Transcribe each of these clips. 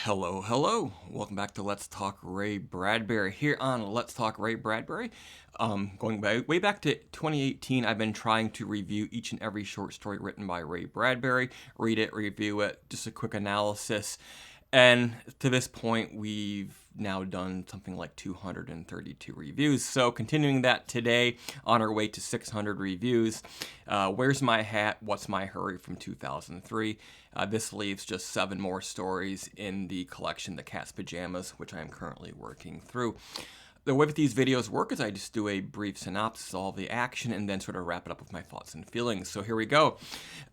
Hello, hello. Welcome back to Let's Talk Ray Bradbury. Here on Let's Talk Ray Bradbury, going way back to 2018, I've been trying to review each and every short story written by Ray Bradbury, read it, review it, just a quick analysis. And to this point, we've now done something like 232 reviews. So continuing that today, on our way to 600 reviews. Where's My Hat? What's My Hurry from 2003. This leaves just 7 more stories in the collection, The Cat's Pajamas, which I am currently working through. The way that these videos work is I just do a brief synopsis of all the action and then sort of wrap it up with my thoughts and feelings. So here we go.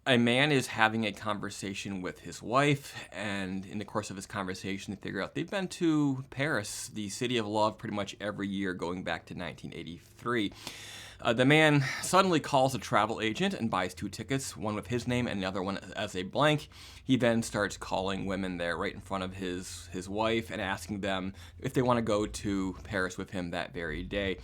A man is having a conversation with his wife, and in the course of this conversation, they figure out they've been to Paris, the city of love, pretty much every year going back to 1983. The man suddenly calls a travel agent and buys 2 tickets, one with his name and the other one as a blank. He then starts calling women there right in front of his wife and asking them if they want to go to Paris with him that very day.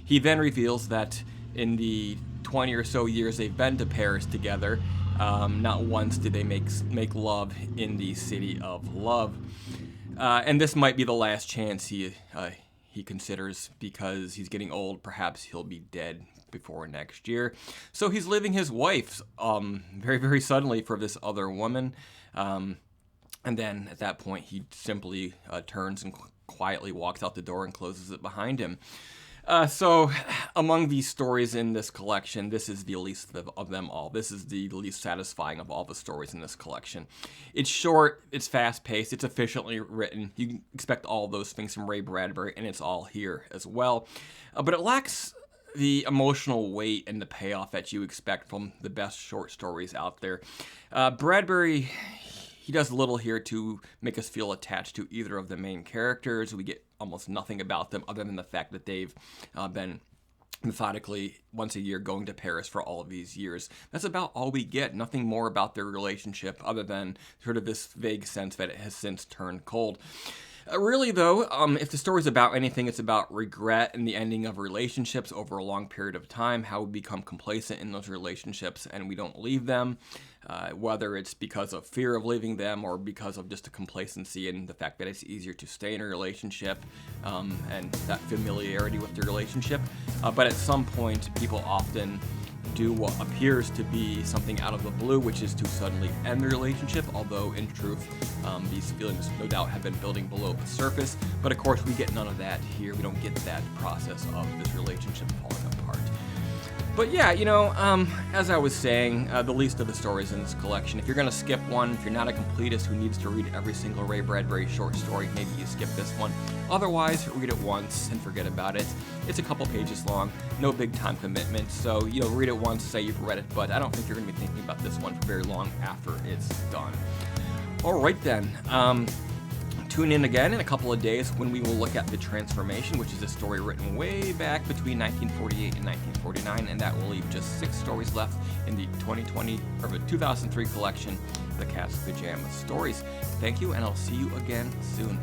He then reveals that in the 20 or so years they've been to Paris together, not once did they make love in the city of love. And this might be the last chance he considers, because he's getting old. Perhaps he'll be dead before next year. So he's leaving his wife very, very suddenly for this other woman. And then at that point, he simply turns and quietly walks out the door and closes it behind him. So among these stories in this collection, this is the least of them all. This is the least satisfying of all the stories in this collection. It's short, it's fast-paced, it's efficiently written. You can expect all those things from Ray Bradbury, and it's all here as well. But it lacks the emotional weight and the payoff that you expect from the best short stories out there. Bradbury, he does little here to make us feel attached to either of the main characters. We get almost nothing about them other than the fact that they've been methodically once a year going to Paris for all of these years. That's about all we get. Nothing more about their relationship other than sort of this vague sense that it has since turned cold. Really, though, if the story's about anything, it's about regret and the ending of relationships over a long period of time, how we become complacent in those relationships and we don't leave them, whether it's because of fear of leaving them or because of just a complacency and the fact that it's easier to stay in a relationship and that familiarity with the relationship. But at some point, people often do what appears to be something out of the blue, which is to suddenly end the relationship, although in truth, these feelings no doubt have been building below the surface. But of course, we get none of that here. We don't get that process of this relationship falling apart. But yeah, as I was saying, the least of the stories in this collection. If you're going to skip one, if you're not a completist who needs to read every single Ray Bradbury short story, maybe you skip this one. Otherwise, read it once and forget about it. It's a couple pages long, no big time commitment, so read it once, say you've read it, but I don't think you're going to be thinking about this one for very long after it's done. All right then. Tune in again in a couple of days when we will look at The Transformation, which is a story written way back between 1948 and 1949, and that will leave just 6 stories left in the 2003 collection, The Cat's Pajamas Stories. Thank you, and I'll see you again soon.